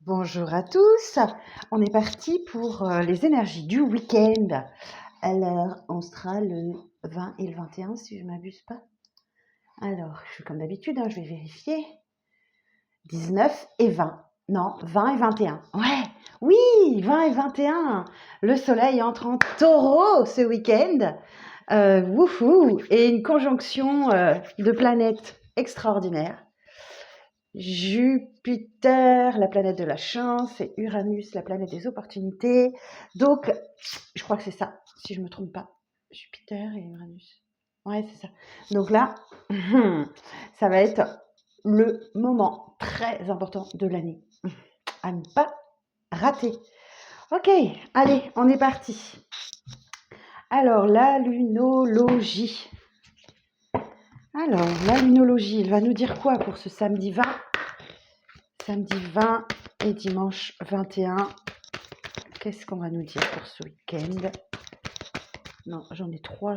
Bonjour à tous, on est parti pour les énergies du week-end. Alors, on sera le 20 et le 21 si je ne m'abuse pas. Alors, je suis comme d'habitude, je vais vérifier. 19 et 20. Non, 20 et 21. Ouais, oui, 20 et 21. Le soleil entre en taureau ce week-end. Wouhou, et une conjonction de planètes extraordinaire. Jupiter, la planète de la chance, et Uranus, la planète des opportunités. Donc, je crois que c'est ça, si je ne me trompe pas. Jupiter et Uranus. Ouais, c'est ça. Donc là, ça va être le moment très important de l'année à ne pas rater. Ok, allez, on est parti. Alors, la lunologie. Alors, la lunologie, elle va nous dire quoi pour ce samedi 20 ? Samedi 20 et dimanche 21. Qu'est-ce qu'on va nous dire pour ce week-end? Non, j'en ai trop.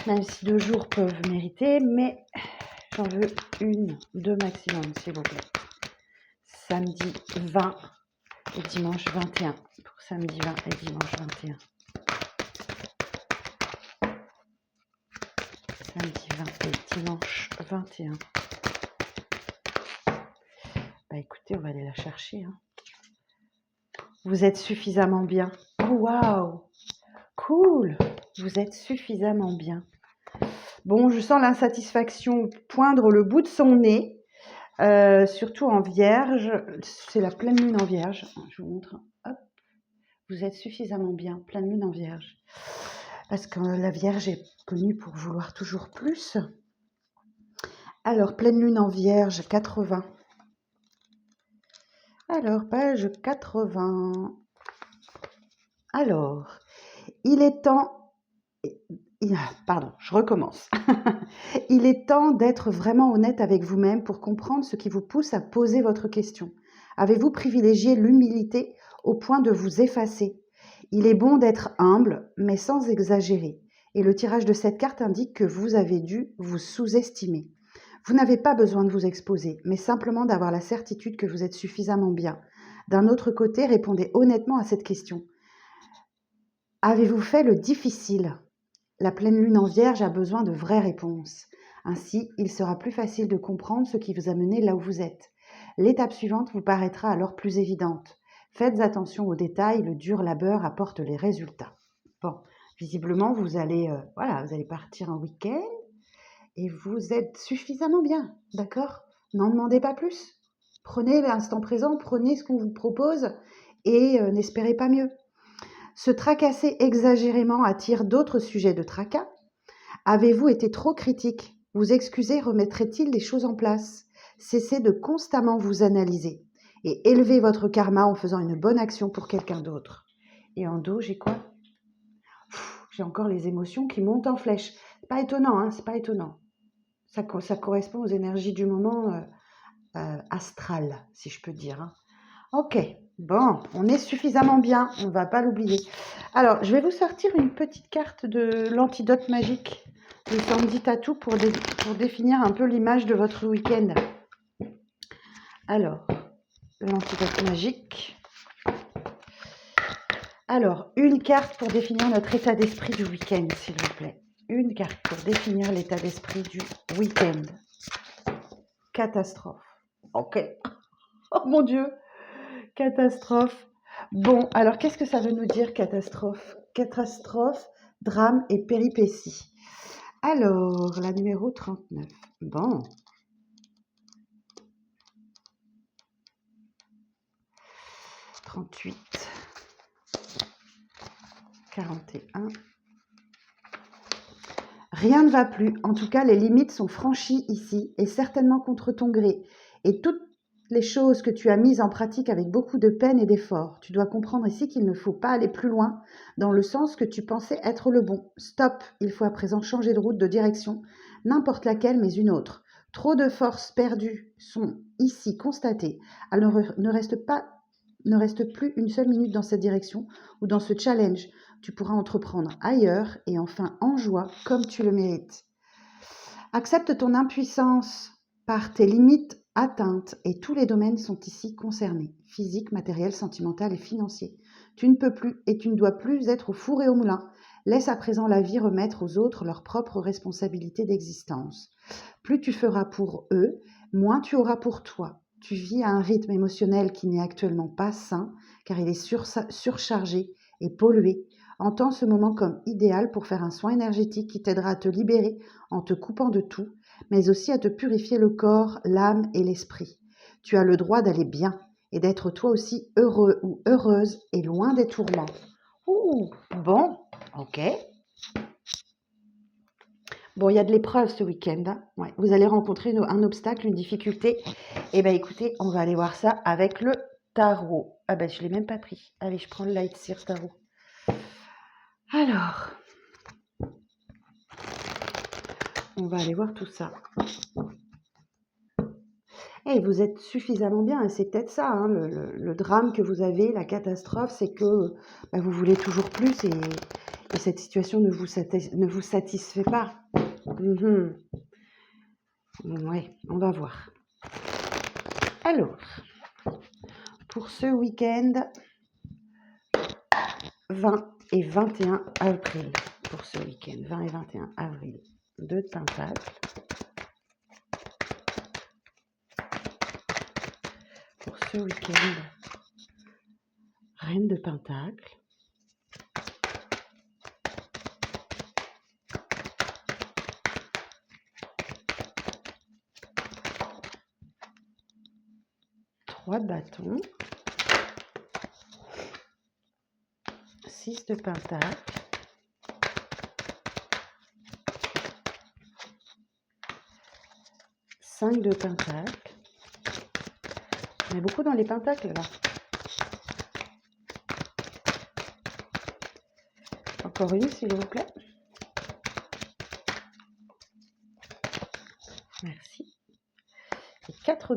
Même si 2 jours peuvent mériter, mais j'en veux 2 maximum, s'il vous plaît. Samedi 20 et dimanche 21. Pour samedi 20 et dimanche 21. Samedi 20 et dimanche 21. Bah écoutez, on va aller la chercher. Vous êtes suffisamment bien. Oh waouh! Cool! Vous êtes suffisamment bien. Bon, je sens l'insatisfaction poindre le bout de son nez, surtout en vierge. C'est la pleine lune en vierge. Je vous montre. Hop. Vous êtes suffisamment bien, pleine lune en vierge. Parce que la vierge est connue pour vouloir toujours plus. Alors, pleine lune en vierge, 80. Alors, page 80. Alors, il est temps... Pardon, je recommence. Il est temps d'être vraiment honnête avec vous-même pour comprendre ce qui vous pousse à poser votre question. Avez-vous privilégié l'humilité au point de vous effacer? Il est bon d'être humble, mais sans exagérer. Et le tirage de cette carte indique que vous avez dû vous sous-estimer. Vous n'avez pas besoin de vous exposer, mais simplement d'avoir la certitude que vous êtes suffisamment bien. D'un autre côté, répondez honnêtement à cette question. Avez-vous fait le difficile ? La pleine lune en vierge a besoin de vraies réponses. Ainsi, il sera plus facile de comprendre ce qui vous a mené là où vous êtes. L'étape suivante vous paraîtra alors plus évidente. Faites attention aux détails, le dur labeur apporte les résultats. Bon, visiblement, vous allez partir en week-end et vous êtes suffisamment bien, d'accord ? N'en demandez pas plus. Prenez l'instant présent, prenez ce qu'on vous propose et n'espérez pas mieux. Se tracasser exagérément attire d'autres sujets de tracas. Avez-vous été trop critique ? Vous excuser remettrait-il les choses en place ? Cessez de constamment vous analyser et élevez votre karma en faisant une bonne action pour quelqu'un d'autre. Et en dos, j'ai quoi ? J'ai encore les émotions qui montent en flèche. C'est pas étonnant, c'est pas étonnant. Ça correspond aux énergies du moment astral, si je peux dire. Ok, bon, on est suffisamment bien, on ne va pas l'oublier. Alors, je vais vous sortir une petite carte de l'antidote magique de Sandy Tattoo pour définir un peu l'image de votre week-end. Alors, l'antidote magique. Alors, une carte pour définir notre état d'esprit du week-end, s'il vous plaît. Une carte pour définir l'état d'esprit du week-end. Catastrophe. Ok. Oh mon Dieu. Catastrophe. Bon, alors qu'est-ce que ça veut nous dire, catastrophe ? Catastrophe, drame et péripéties. Alors, la numéro 39. Bon. « 38. 41. Rien ne va plus. En tout cas, les limites sont franchies ici et certainement contre ton gré. Et toutes les choses que tu as mises en pratique avec beaucoup de peine et d'effort. Tu dois comprendre ici qu'il ne faut pas aller plus loin dans le sens que tu pensais être le bon. Stop, il faut à présent changer de route, de direction, n'importe laquelle mais une autre. Trop de forces perdues sont ici constatées. Alors ne reste plus une seule minute dans cette direction ou dans ce challenge. Tu pourras entreprendre ailleurs et enfin en joie comme tu le mérites. Accepte ton impuissance par tes limites atteinte et tous les domaines sont ici concernés, physique, matériel, sentimental et financier. Tu ne peux plus et tu ne dois plus être au four et au moulin. Laisse à présent la vie remettre aux autres leurs propres responsabilités d'existence. Plus tu feras pour eux, moins tu auras pour toi. Tu vis à un rythme émotionnel qui n'est actuellement pas sain, car il est surchargé et pollué. Entends ce moment comme idéal pour faire un soin énergétique qui t'aidera à te libérer en te coupant de tout, mais aussi à te purifier le corps, l'âme et l'esprit. Tu as le droit d'aller bien et d'être toi aussi heureux ou heureuse et loin des tourments. Ouh, bon, ok. Bon, il y a de l'épreuve ce week-end. Hein. Ouais, vous allez rencontrer un obstacle, une difficulté. Eh bien, écoutez, on va aller voir ça avec le tarot. Ah ben, je ne l'ai même pas pris. Allez, je prends le Light Seer Tarot. Alors, on va aller voir tout ça. Et vous êtes suffisamment bien, et c'est peut-être ça, hein, le drame que vous avez, la catastrophe, c'est que bah, vous voulez toujours plus et cette situation ne vous satisfait pas. Ouais, on va voir. Alors, pour ce week-end, 20 et 21 avril, pour ce week-end, 20 et 21 avril, 2 de Pentacle. Pour ce week-end, Reine de Pentacle. De bâtons, 6 de pentacle, 5 de pentacle. On est beaucoup dans les pentacles là. Encore une s'il vous plaît. Merci. Et 4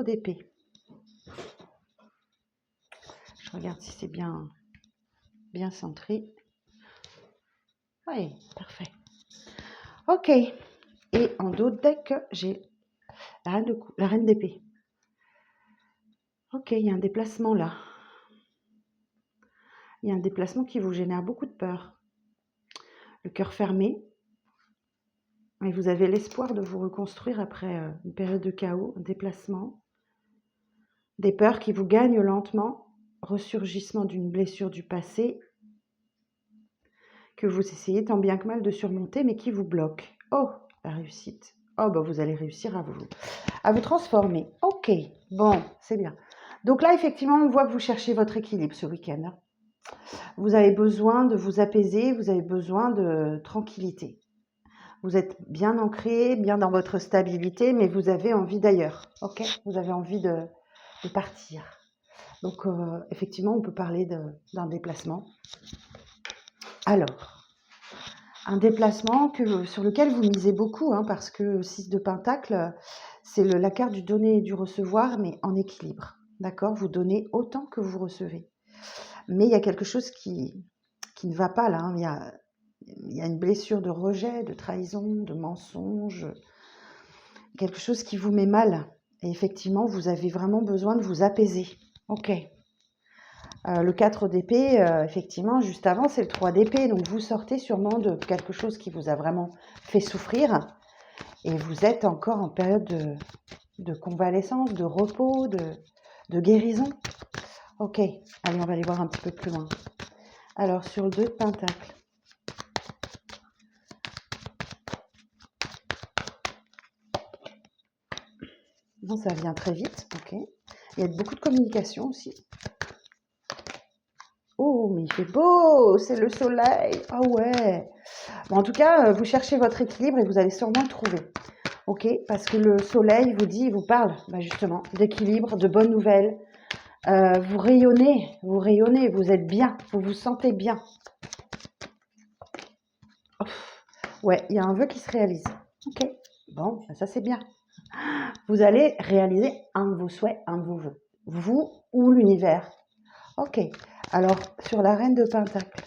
d'épée. Je regarde si c'est bien centré. Oui, parfait. Ok. Et en d'autres decks, j'ai la reine d'épée. Ok, il y a un déplacement là. Il y a un déplacement qui vous génère beaucoup de peur. Le cœur fermé. Et vous avez l'espoir de vous reconstruire après une période de chaos, un déplacement. Des peurs qui vous gagnent lentement. Ressurgissement d'une blessure du passé que vous essayez tant bien que mal de surmonter, mais qui vous bloque. Oh, la réussite. Oh, bah vous allez réussir à vous transformer. Ok, bon, c'est bien. Donc là, effectivement, on voit que vous cherchez votre équilibre ce week-end. Vous avez besoin de vous apaiser, vous avez besoin de tranquillité. Vous êtes bien ancré, bien dans votre stabilité, mais vous avez envie d'ailleurs. Ok, vous avez envie de partir. Donc, effectivement, on peut parler d'un déplacement. Alors, un déplacement sur lequel vous misez beaucoup, hein, parce que 6 de Pentacle, c'est la carte du donner et du recevoir, mais en équilibre. D'accord? Vous donnez autant que vous recevez. Mais il y a quelque chose qui ne va pas là. Hein. Il y a une blessure de rejet, de trahison, de mensonge, quelque chose qui vous met mal. Et effectivement, vous avez vraiment besoin de vous apaiser. Ok. Le 4 d'épée, effectivement, juste avant, c'est le 3 d'épée. Donc, vous sortez sûrement de quelque chose qui vous a vraiment fait souffrir. Et vous êtes encore en période de convalescence, de repos, de guérison. Ok, allez, on va aller voir un petit peu plus loin. Alors, sur le 2 de Pentacle. Bon, ça vient très vite, ok. Il y a beaucoup de communication aussi. Oh, mais il fait beau, c'est le soleil. Ah ouais. Bon, en tout cas, vous cherchez votre équilibre et vous allez sûrement le trouver. Ok, parce que le soleil vous vous parle justement d'équilibre, de bonnes nouvelles. Vous rayonnez, vous êtes bien, vous vous sentez bien. Ouais, il y a un vœu qui se réalise. Ok, bon, ça c'est bien. Vous allez réaliser un de vos souhaits, un de vos vœux. Vous ou l'univers. Ok, alors sur la reine de Pentacle.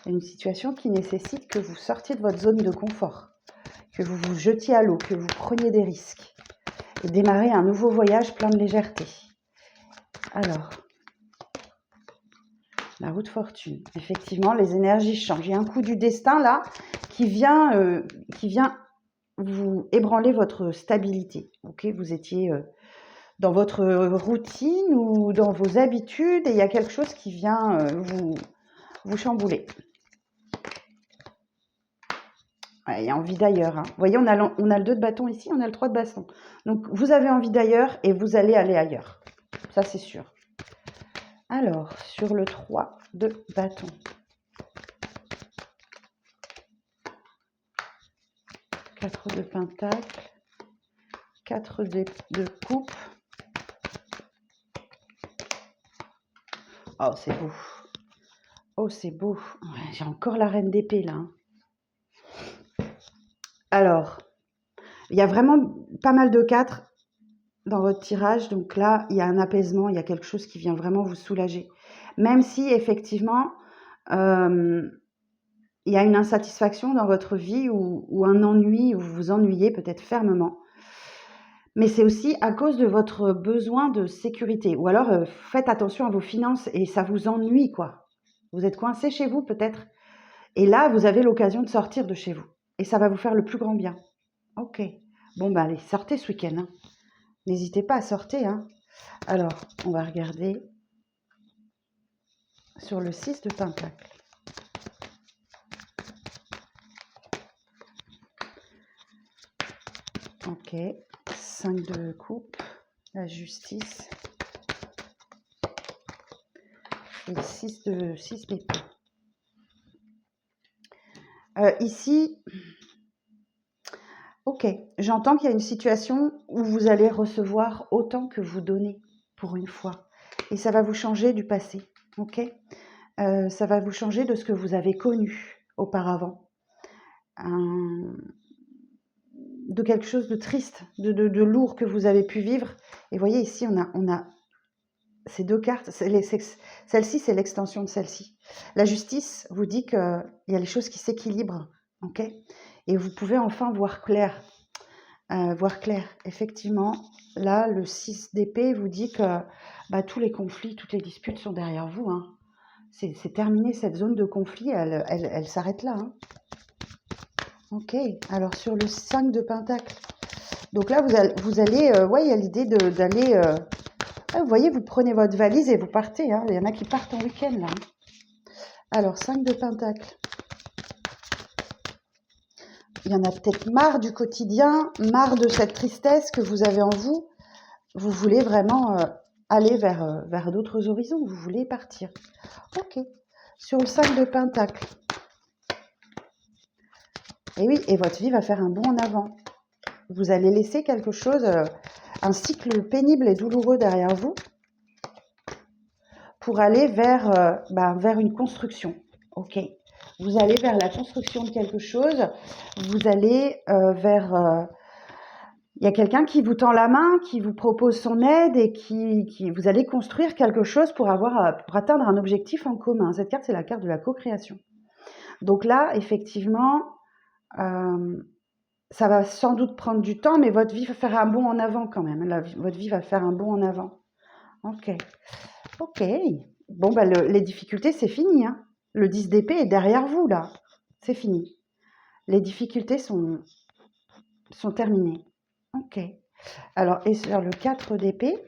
Une situation qui nécessite que vous sortiez de votre zone de confort, que vous vous jetiez à l'eau, que vous preniez des risques et démarrer un nouveau voyage plein de légèreté. Alors, la roue de fortune. Effectivement, les énergies changent. Il y a un coup du destin là qui vient vous ébranler votre stabilité. Ok, vous étiez dans votre routine ou dans vos habitudes et il y a quelque chose qui vient vous chambouler. Ouais, il y a envie d'ailleurs. Hein. Vous voyez, on a le 2 de bâton ici, on a le 3 de bâton. Donc, vous avez envie d'ailleurs et vous allez aller ailleurs. Ça, c'est sûr. Alors, sur le 3 de bâton. 4 de pentacle. 4 de coupe. Oh, c'est beau. Oh, c'est beau. Ouais, j'ai encore la reine d'épée, là. Hein. Alors, il y a vraiment pas mal de 4 dans votre tirage. Donc là, il y a un apaisement, il y a quelque chose qui vient vraiment vous soulager. Même si, effectivement, il y a une insatisfaction dans votre vie ou un ennui, où vous vous ennuyez peut-être fermement. Mais c'est aussi à cause de votre besoin de sécurité. Ou alors, faites attention à vos finances et ça vous ennuie, quoi. Vous êtes coincé chez vous, peut-être. Et là, vous avez l'occasion de sortir de chez vous. Et ça va vous faire le plus grand bien. Ok. Bon, ben allez, sortez ce week-end. Hein. N'hésitez pas à sortir. Hein. Alors, on va regarder sur le 6 de pentacle. Ok. 5 de coupe. La justice. Et 6 d'épée. Ici, ok, j'entends qu'il y a une situation où vous allez recevoir autant que vous donnez pour une fois. Et ça va vous changer du passé, ok ça va vous changer de ce que vous avez connu auparavant. De quelque chose de triste, de lourd que vous avez pu vivre. Et voyez ici, on a ces 2 cartes. Celle-ci, c'est l'extension de celle-ci. La justice vous dit qu'il y a les choses qui s'équilibrent, ok et vous pouvez enfin voir clair. Effectivement, là, le 6 d'épée vous dit que tous les conflits, toutes les disputes sont derrière vous. Hein. C'est terminé, cette zone de conflit, elle s'arrête là. Hein. Ok, alors sur le 5 de pentacle. Donc là, vous allez il y a l'idée d'aller... vous voyez, vous prenez votre valise et vous partez. Hein. Il y en a qui partent en week-end, là. Hein. Alors, 5 de pentacle. Il y en a peut-être marre du quotidien, marre de cette tristesse que vous avez en vous. Vous voulez vraiment aller vers d'autres horizons. Vous voulez partir. Ok. Sur le 5 de pentacle. Et oui, et votre vie va faire un bond en avant. Vous allez laisser quelque chose, un cycle pénible et douloureux derrière vous pour aller vers une construction. Ok. Vous allez vers la construction de quelque chose. Vous allez il y a quelqu'un qui vous tend la main, qui vous propose son aide et qui vous allez construire quelque chose pour atteindre un objectif en commun. Cette carte, c'est la carte de la co-création. Donc là, effectivement, ça va sans doute prendre du temps, mais votre vie va faire un bond en avant quand même. Votre vie va faire un bond en avant. Ok. Ok. Bon, les difficultés, c'est fini. Hein. Le 10 d'épée est derrière vous, là. C'est fini. Les difficultés sont terminées. Ok. Alors, et sur le 4 d'épée,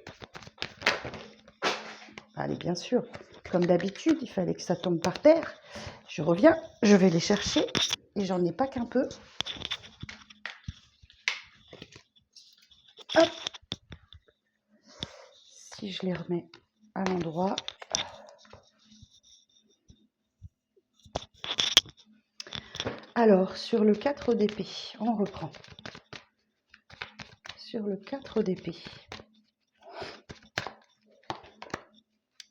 allez, bien sûr, comme d'habitude, il fallait que ça tombe par terre. Je reviens, je vais les chercher, et j'en ai pas qu'un peu. Hop. Si je les remets à l'endroit. Alors, sur le 4 d'épée, on reprend. Sur le 4 d'épée.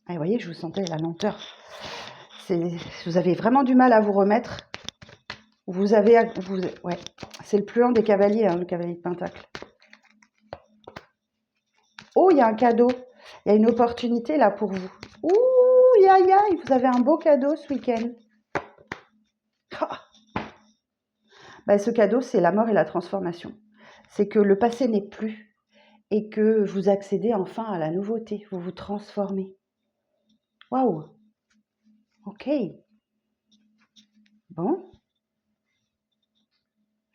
Ah, vous voyez, je vous sentais la lenteur. Vous avez vraiment du mal à vous remettre. Ouais, c'est le plus lent des cavaliers, hein, le cavalier de pentacle. Oh, il y a un cadeau. Il y a une opportunité là pour vous. Ouh, aïe, aïe, vous avez un beau cadeau ce week-end. Bah, ce cadeau, c'est la mort et la transformation. C'est que le passé n'est plus et que vous accédez enfin à la nouveauté. Vous vous transformez. Waouh! Ok. Bon.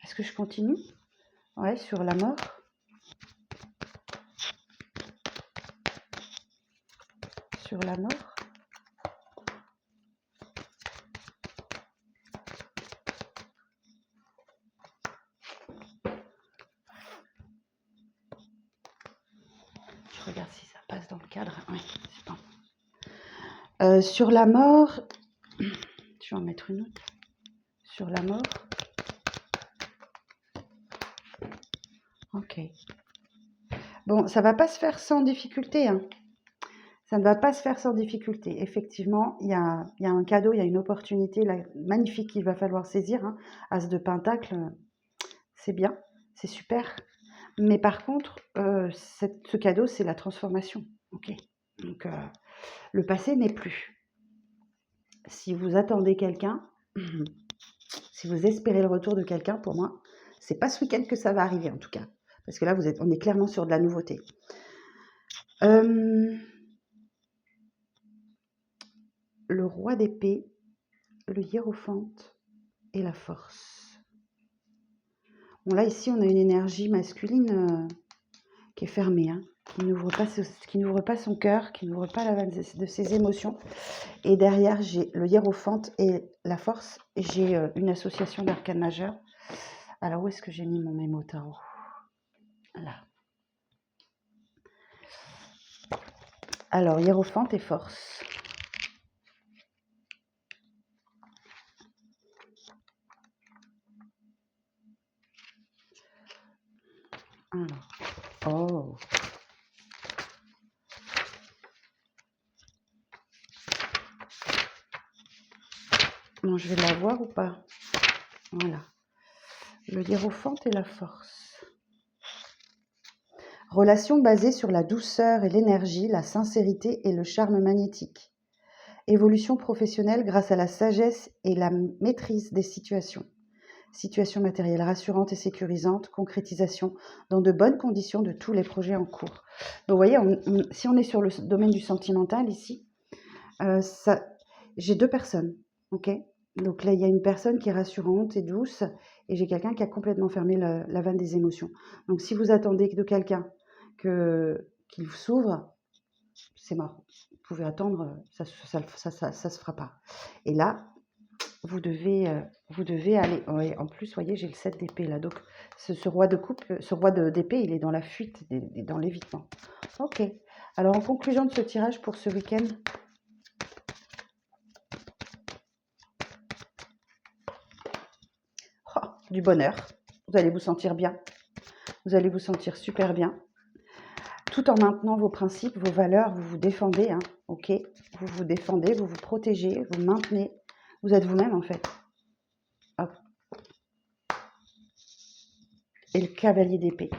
Est-ce que je continue? Ouais, sur la mort. Sur la mort. Je regarde si ça passe dans le cadre. Ouais, c'est bon. Sur la mort, je vais en mettre une autre. Sur la mort. Ok. Bon, ça va pas se faire sans difficulté, hein. Ça ne va pas se faire sans difficulté. Effectivement, il y a un cadeau, il y a une opportunité là, magnifique qu'il va falloir saisir, hein. As de Pentacle, c'est bien, c'est super. Mais par contre, ce cadeau, c'est la transformation. Ok. Donc, le passé n'est plus. Si vous attendez quelqu'un, si vous espérez le retour de quelqu'un, pour moi, c'est pas ce week-end que ça va arriver en tout cas. Parce que là, on est clairement sur de la nouveauté. Le roi d'épée, le hiérophante et la force. Bon, là, ici, on a une énergie masculine qui est fermée, hein, qui n'ouvre pas son cœur, qui n'ouvre pas la vanne de ses émotions. Et derrière, j'ai le hiérophante et la force. Et j'ai une association d'arcanes majeures. Alors, où est-ce que j'ai mis mon mémo tarot? Là. Alors, hiérophante et force. Alors, oh. Bon, je vais la voir ou pas? Voilà. Le hiérophante et la force. Relation basée sur la douceur et l'énergie, la sincérité et le charme magnétique. Évolution professionnelle grâce à la sagesse et la maîtrise des situations. Situation matérielle rassurante et sécurisante, concrétisation dans de bonnes conditions de tous les projets en cours. Donc vous voyez, si on est sur le domaine du sentimental ici, j'ai deux personnes, ok? Donc là, il y a une personne qui est rassurante et douce, et j'ai quelqu'un qui a complètement fermé la vanne des émotions. Donc si vous attendez de quelqu'un qu'il s'ouvre, c'est mort. Vous pouvez attendre, ça se fera pas. Et là, vous devez aller. Ouais, en plus, voyez, j'ai le 7 d'épée là. Donc, ce roi de coupe, ce roi d'épée, il est dans la fuite, dans l'évitement. Ok. Alors, en conclusion de ce tirage pour ce week-end, oh, du bonheur. Vous allez vous sentir bien. Vous allez vous sentir super bien. Tout en maintenant vos principes, vos valeurs, vous vous défendez, hein, ok? Vous vous défendez, vous vous protégez, vous maintenez. Vous êtes vous-même, en fait. Hop. Et le cavalier d'épée.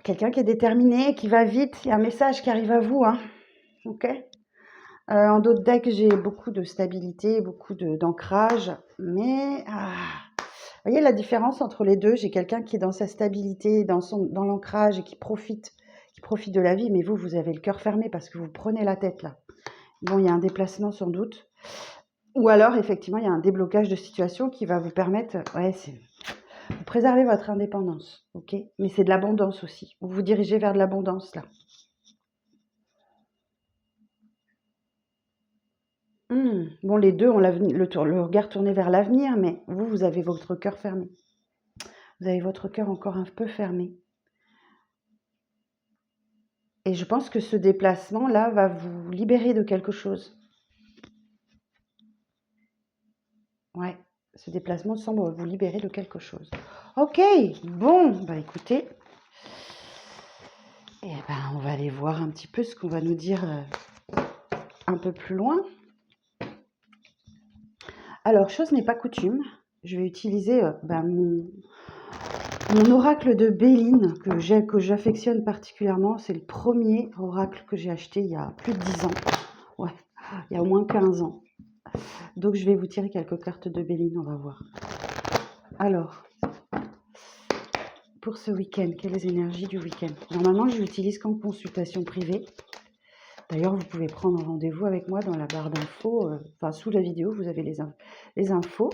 Quelqu'un qui est déterminé, qui va vite. Il y a un message qui arrive à vous, hein, ok? En d'autres decks, j'ai beaucoup de stabilité, beaucoup d'ancrage. Mais, vous voyez la différence entre les deux? J'ai quelqu'un qui est dans sa stabilité, dans l'ancrage et qui profite de la vie. Mais vous avez le cœur fermé parce que vous prenez la tête, là. Bon, il y a un déplacement sans doute. Ou alors, effectivement, il y a un déblocage de situation qui va vous permettre... Ouais, vous préservez votre indépendance, ok? Mais c'est de l'abondance aussi. Vous vous dirigez vers de l'abondance, là. Bon, les deux ont le regard tourné vers l'avenir, mais vous avez votre cœur fermé. Vous avez votre cœur encore un peu fermé. Et je pense que ce déplacement-là va vous libérer de quelque chose. Ouais, ce déplacement semble vous libérer de quelque chose. Ok, bon, bah écoutez, on va aller voir un petit peu ce qu'on va nous dire un peu plus loin. Alors, chose n'est pas coutume, je vais utiliser mon oracle de Béline que j'affectionne particulièrement. C'est le premier oracle que j'ai acheté il y a plus de 10 ans. Ouais, il y a au moins 15 ans. Donc, je vais vous tirer quelques cartes de Béline, on va voir. Alors, pour ce week-end, quelles énergies du week-end? Normalement, je l'utilise qu'en consultation privée. D'ailleurs, vous pouvez prendre rendez-vous avec moi dans la barre d'infos. Enfin, sous la vidéo, vous avez les infos.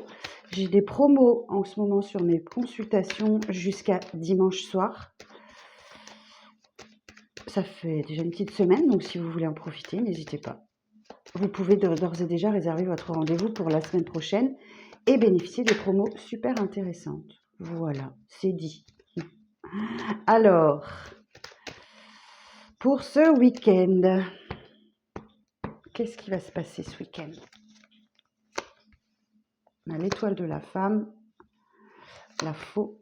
J'ai des promos en ce moment sur mes consultations jusqu'à dimanche soir. Ça fait déjà une petite semaine, donc si vous voulez en profiter, n'hésitez pas. Vous pouvez d'ores et déjà réserver votre rendez-vous pour la semaine prochaine et bénéficier des promos super intéressantes. Voilà, c'est dit. Alors, pour ce week-end, qu'est-ce qui va se passer ce week-end? On a l'étoile de la femme, la faux,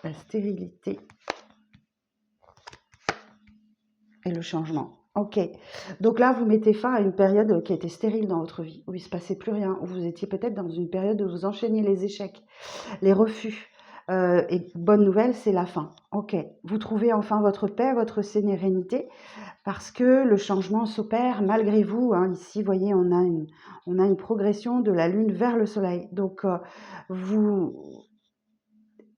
la stérilité et le changement. Ok, donc là, vous mettez fin à une période qui était stérile dans votre vie, où il ne se passait plus rien, où vous étiez peut-être dans une période où vous enchaîniez les échecs, les refus. Et bonne nouvelle, c'est la fin. Ok, vous trouvez enfin votre paix, votre sérénité, parce que le changement s'opère malgré vous. Hein. Ici, vous voyez, on a une progression de la Lune vers le Soleil. Donc, vous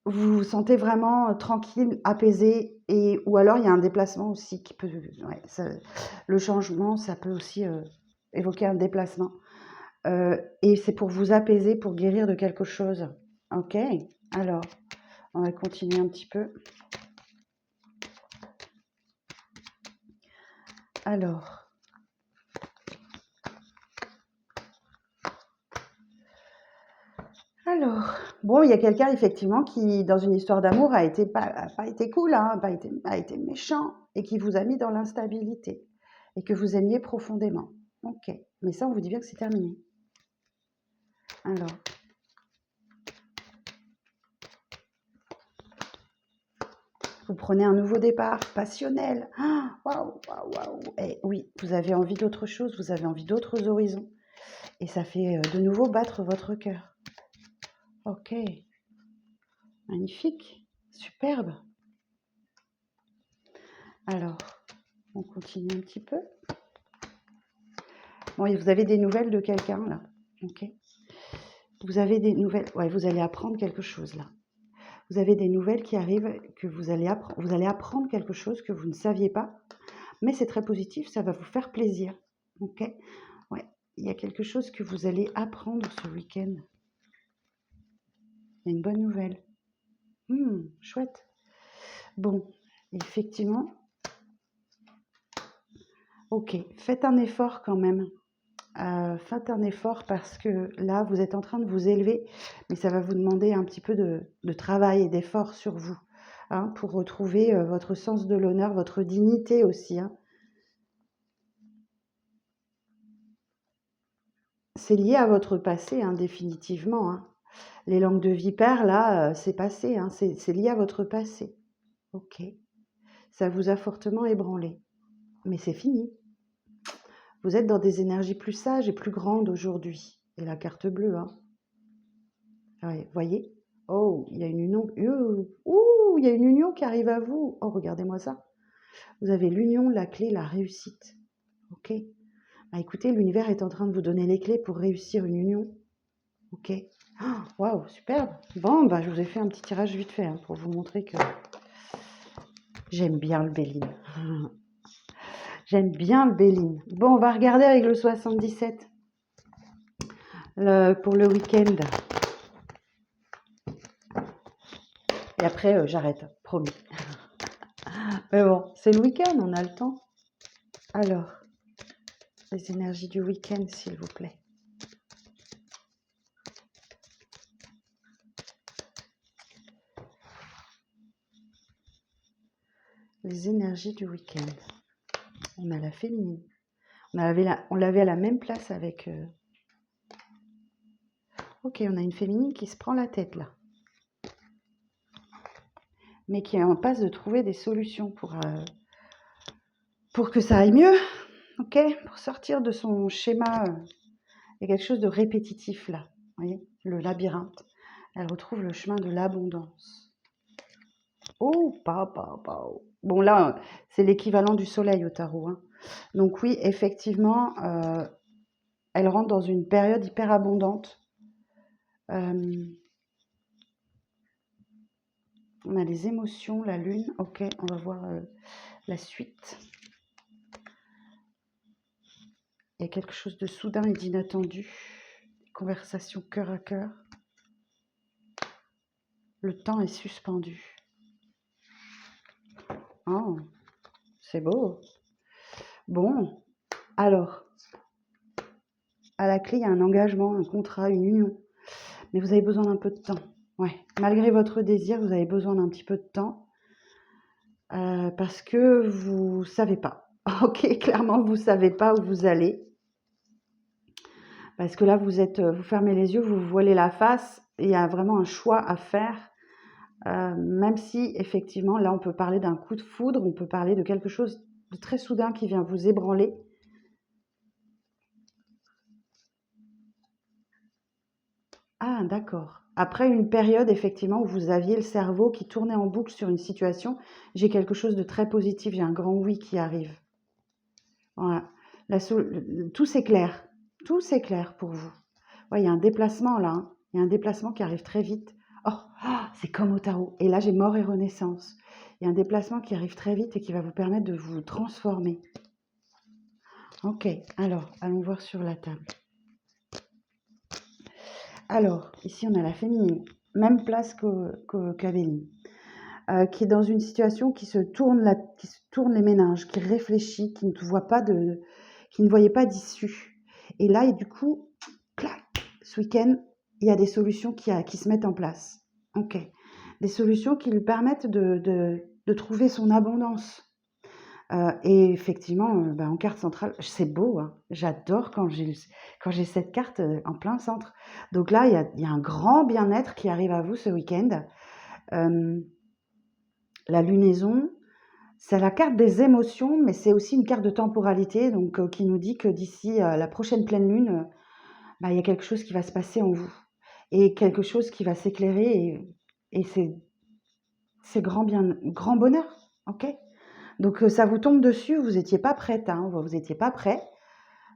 vous sentez vraiment tranquille, apaisé, ou alors il y a un déplacement aussi qui peut... Ouais, le changement, ça peut aussi évoquer un déplacement. Et c'est pour vous apaiser, pour guérir de quelque chose. Ok, alors, on va continuer un petit peu. Alors, bon, il y a quelqu'un effectivement qui, dans une histoire d'amour, a pas été cool, hein, a été méchant et qui vous a mis dans l'instabilité et que vous aimiez profondément. Ok, mais ça, on vous dit bien que c'est terminé. Alors, vous prenez un nouveau départ passionnel. Waouh, waouh, waouh. Et oui, vous avez envie d'autre chose, vous avez envie d'autres horizons. Et ça fait de nouveau battre votre cœur. Ok, magnifique, superbe. Alors, on continue un petit peu. Bon, et vous avez des nouvelles de quelqu'un là. Ok. Vous avez des nouvelles. Ouais, vous allez apprendre quelque chose là. Vous avez des nouvelles qui arrivent que vous allez apprendre quelque chose que vous ne saviez pas. Mais c'est très positif, ça va vous faire plaisir. Ok. Ouais, il y a quelque chose que vous allez apprendre ce week-end. Il y a une bonne nouvelle. Chouette. Bon, effectivement. Ok, faites un effort quand même. Faites un effort parce que là, vous êtes en train de vous élever, mais ça va vous demander un petit peu de travail et d'effort sur vous, hein, pour retrouver votre sens de l'honneur, votre dignité aussi. Hein. C'est lié à votre passé, hein, définitivement. Hein. Les langues de vipère, là, c'est passé, hein, c'est lié à votre passé. Ok, ça vous a fortement ébranlé, mais c'est fini. Vous êtes dans des énergies plus sages et plus grandes aujourd'hui. Et la carte bleue, hein. Ouais, voyez? Oh, il y a une union. Il y a une union qui arrive à vous. Oh, regardez-moi ça. Vous avez l'union, la clé, la réussite. Ok? Bah, écoutez, l'univers est en train de vous donner les clés pour réussir une union. Ok? Waouh, superbe. Bon, bah, je vous ai fait un petit tirage vite fait hein, pour vous montrer que j'aime bien le Béline. J'aime bien le Béline. Bon, on va regarder avec le 77 pour le week-end. Et après, j'arrête, promis. Mais bon, c'est le week-end, on a le temps. Alors, les énergies du week-end, s'il vous plaît. Les énergies du week-end. On a la féminine. On l'avait à la même place avec... Ok, on a une féminine qui se prend la tête là. Mais qui est en passe de trouver des solutions pour que ça aille mieux. Ok, pour sortir de son schéma. Il y a quelque chose de répétitif là. Vous voyez, le labyrinthe. Elle retrouve le chemin de l'abondance. Oh, Bon, là, c'est l'équivalent du soleil au tarot. Hein. Donc oui, effectivement, elle rentre dans une période hyper abondante. On a les émotions, la lune. Ok, on va voir la suite. Il y a quelque chose de soudain et d'inattendu. Conversation cœur à cœur. Le temps est suspendu. Oh, c'est beau. Bon, alors, à la clé, il y a un engagement, un contrat, une union. Mais vous avez besoin d'un peu de temps. Ouais, malgré votre désir, vous avez besoin d'un petit peu de temps parce que vous savez pas. Ok, clairement, vous savez pas où vous allez. Parce que là, vous fermez les yeux, vous vous voilez la face. Il y a vraiment un choix à faire. Même si, effectivement, là, on peut parler d'un coup de foudre, on peut parler de quelque chose de très soudain qui vient vous ébranler. Ah, d'accord. Après une période, effectivement, où vous aviez le cerveau qui tournait en boucle sur une situation, j'ai quelque chose de très positif, j'ai un grand oui qui arrive. Voilà. Tout s'éclaire. Tout s'éclaire pour vous. Ouais, il y a un déplacement là, hein. Il y a un déplacement qui arrive très vite. Oh, ah, c'est comme au tarot. Et là, j'ai mort et renaissance. Il y a un déplacement qui arrive très vite et qui va vous permettre de vous transformer. Ok, alors, allons voir sur la table. Alors, ici, on a la féminine. Même place qu'Avéline. Qui est dans une situation qui se tourne les méninges, qui réfléchit, qui ne voyait pas d'issue. Et là, et du coup, clac, ce week-end, il y a des solutions qui se mettent en place. Ok. Des solutions qui lui permettent de trouver son abondance. Et effectivement, en carte centrale, c'est beau, hein. J'adore quand j'ai cette carte en plein centre. Donc là, il y a un grand bien-être qui arrive à vous ce week-end. La lunaison, c'est la carte des émotions, mais c'est aussi une carte de temporalité, donc qui nous dit que d'ici la prochaine pleine lune, il y a quelque chose qui va se passer en vous et quelque chose qui va s'éclairer et c'est grand bonheur, ok? Donc ça vous tombe dessus, vous n'étiez pas prête, hein, vous n'étiez pas prêt.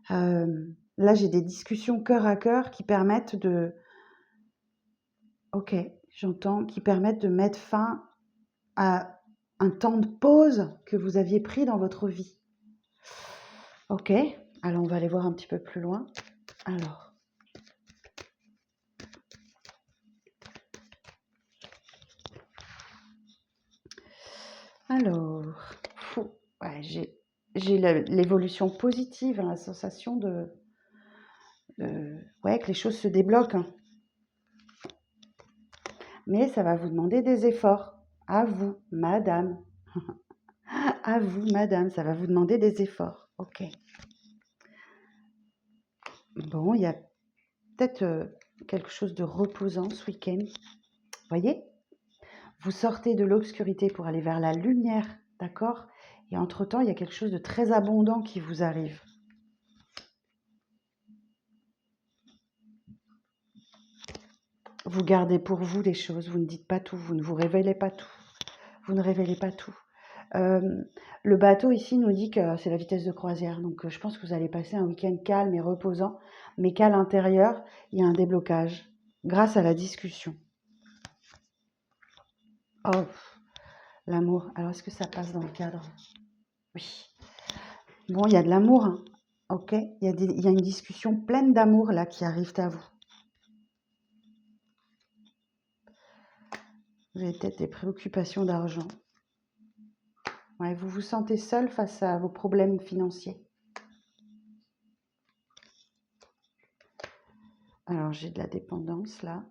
Là, j'ai des discussions cœur à cœur qui permettent ok, j'entends, qui permettent de mettre fin à un temps de pause que vous aviez pris dans votre vie. Ok, alors on va aller voir un petit peu plus loin. Alors, ouais, j'ai l'évolution positive, hein, la sensation ouais, que les choses se débloquent, hein. Mais ça va vous demander des efforts. À vous, madame. À vous, madame, ça va vous demander des efforts. Ok. Bon, il y a peut-être quelque chose de reposant ce week-end. Voyez? Vous sortez de l'obscurité pour aller vers la lumière, d'accord? Et entre-temps, il y a quelque chose de très abondant qui vous arrive. Vous gardez pour vous les choses, vous ne dites pas tout, vous ne vous révélez pas tout. Vous ne révélez pas tout. Le bateau ici nous dit que c'est la vitesse de croisière, donc je pense que vous allez passer un week-end calme et reposant, mais qu'à l'intérieur, il y a un déblocage grâce à la discussion. Oh, l'amour. Alors, est-ce que ça passe dans le cadre? Oui. Bon, il y a de l'amour, hein. Ok. Il y a une discussion pleine d'amour là qui arrive à vous. Vous avez peut-être des préoccupations d'argent. Ouais, vous vous sentez seul face à vos problèmes financiers. Alors, j'ai de la dépendance là.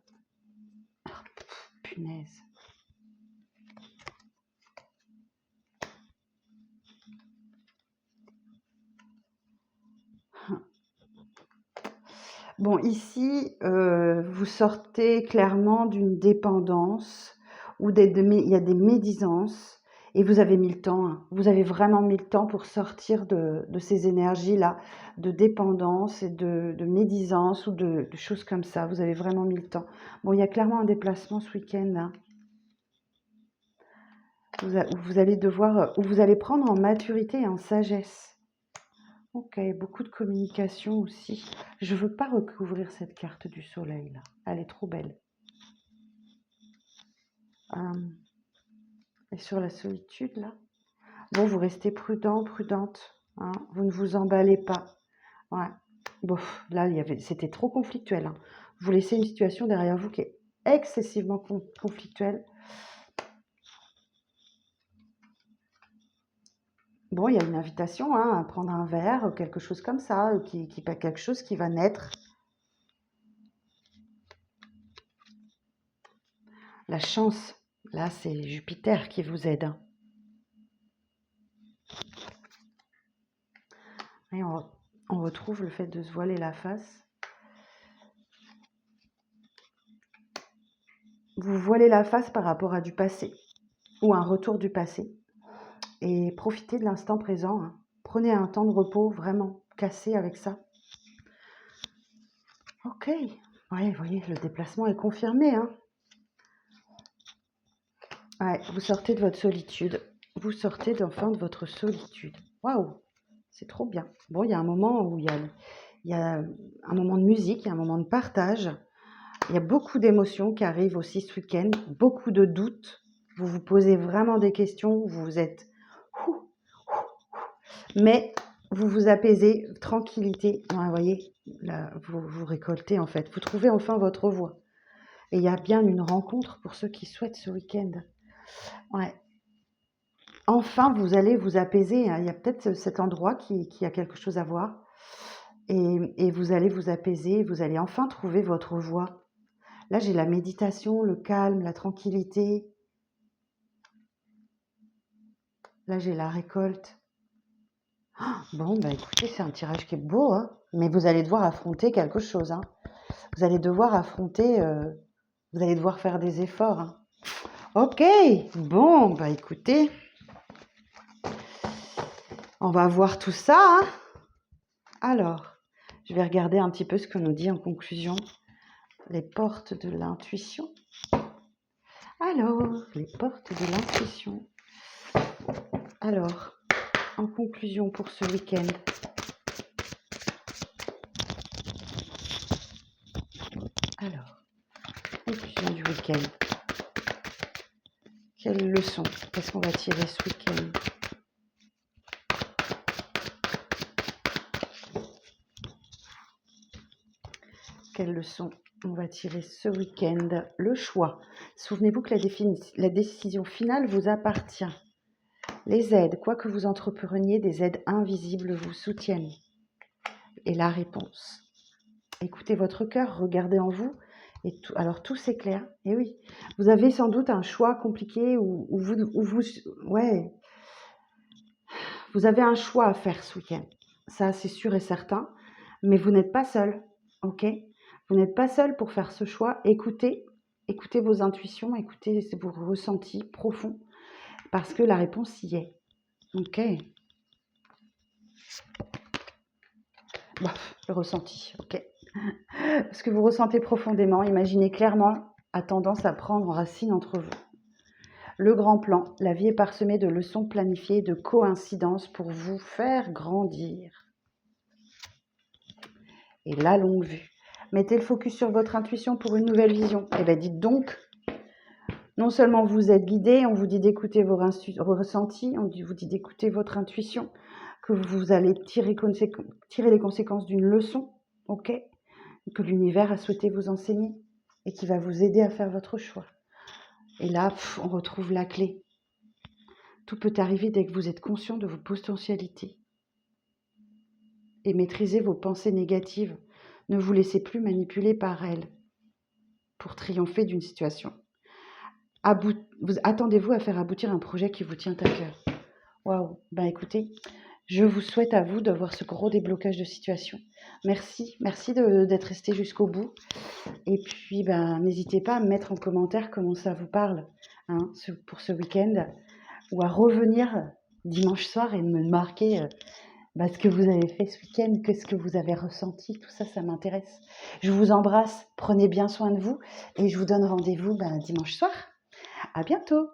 Oh, punaise. Bon, ici, vous sortez clairement d'une dépendance ou il y a des médisances et vous avez mis le temps, hein. Vous avez vraiment mis le temps pour sortir de ces énergies-là, de dépendance et de médisance ou de choses comme ça. Vous avez vraiment mis le temps. Bon, il y a clairement un déplacement ce week-end, hein, où vous allez devoir, où vous allez prendre en maturité et en sagesse. Ok, beaucoup de communication aussi. Je veux pas recouvrir cette carte du soleil là. Elle est trop belle. Et sur la solitude, là, bon, vous restez prudent, prudente, hein, vous ne vous emballez pas. Ouais. Bon, là, c'était trop conflictuel, hein. Vous laissez une situation derrière vous qui est excessivement conflictuelle. Bon, il y a une invitation, hein, à prendre un verre, quelque chose comme ça, quelque chose qui va naître. La chance, là, c'est Jupiter qui vous aide, hein. Et on retrouve le fait de se voiler la face. Vous voilez la face par rapport à du passé ou un retour du passé. Et profitez de l'instant présent, hein. Prenez un temps de repos vraiment cassé avec ça. Ok. Ouais, vous voyez, le déplacement est confirmé, hein. Ouais, vous sortez de votre solitude. Vous sortez enfin de votre solitude. Waouh, c'est trop bien. Bon, il y a un moment où il y a un moment de musique, il y a un moment de partage. Il y a beaucoup d'émotions qui arrivent aussi ce week-end, beaucoup de doutes. Vous vous posez vraiment des questions, vous êtes... Mais vous vous apaisez, tranquillité. Ouais, vous voyez, là, vous récoltez en fait. Vous trouvez enfin votre voie. Et il y a bien une rencontre pour ceux qui souhaitent ce week-end. Ouais. Enfin, vous allez vous apaiser, hein. Il y a peut-être cet endroit qui a quelque chose à voir. Et vous allez vous apaiser, vous allez enfin trouver votre voie. Là, j'ai la méditation, le calme, la tranquillité. Là, j'ai la récolte. Bon, bah écoutez, c'est un tirage qui est beau, hein, mais vous allez devoir affronter quelque chose, hein. Vous allez devoir affronter, vous allez devoir faire des efforts, hein. Ok, bon, bah écoutez, on va voir tout ça, hein. Alors, je vais regarder un petit peu ce que nous dit en conclusion les portes de l'intuition. Alors, les portes de l'intuition. Alors, en conclusion pour ce week-end. Alors, conclusion du week-end. Quelle leçon est-ce qu'on va tirer ce week-end? Quelle leçon on va tirer ce week-end? Le choix. Souvenez-vous que la décision finale vous appartient. Les aides, quoi que vous entrepreniez, des aides invisibles vous soutiennent. Et la réponse. Écoutez votre cœur, regardez en vous. Et tout, alors tout s'éclaire. Et oui, vous avez sans doute un choix compliqué ouais, vous avez un choix à faire ce week-end. Ça, c'est sûr et certain. Mais vous n'êtes pas seul, ok? Vous n'êtes pas seul pour faire ce choix. Écoutez vos intuitions, écoutez vos ressentis profonds, parce que la réponse y est, ok? Bon, le ressenti, ok? Ce que vous ressentez profondément, imaginez clairement, a tendance à prendre racine entre vous. Le grand plan, la vie est parsemée de leçons planifiées, de coïncidences pour vous faire grandir. Et la longue vue. Mettez le focus sur votre intuition pour une nouvelle vision. Eh bien, dites donc, non seulement vous êtes guidé, on vous dit d'écouter vos ressentis, on vous dit d'écouter votre intuition, que vous allez tirer les conséquences d'une leçon, ok, que l'univers a souhaité vous enseigner et qui va vous aider à faire votre choix. Et là, on retrouve la clé. Tout peut arriver dès que vous êtes conscient de vos potentialités. Et maîtrisez vos pensées négatives. Ne vous laissez plus manipuler par elles pour triompher d'une situation. Attendez-vous à faire aboutir un projet qui vous tient à cœur. Waouh, ben écoutez, je vous souhaite à vous d'avoir ce gros déblocage de situation. Merci d'être resté jusqu'au bout. Et puis, n'hésitez pas à me mettre en commentaire comment ça vous parle, hein, pour ce week-end, ou à revenir dimanche soir et me marquer ce que vous avez fait ce week-end, qu'est-ce que vous avez ressenti, tout ça, ça m'intéresse. Je vous embrasse, prenez bien soin de vous et je vous donne rendez-vous dimanche soir. À bientôt!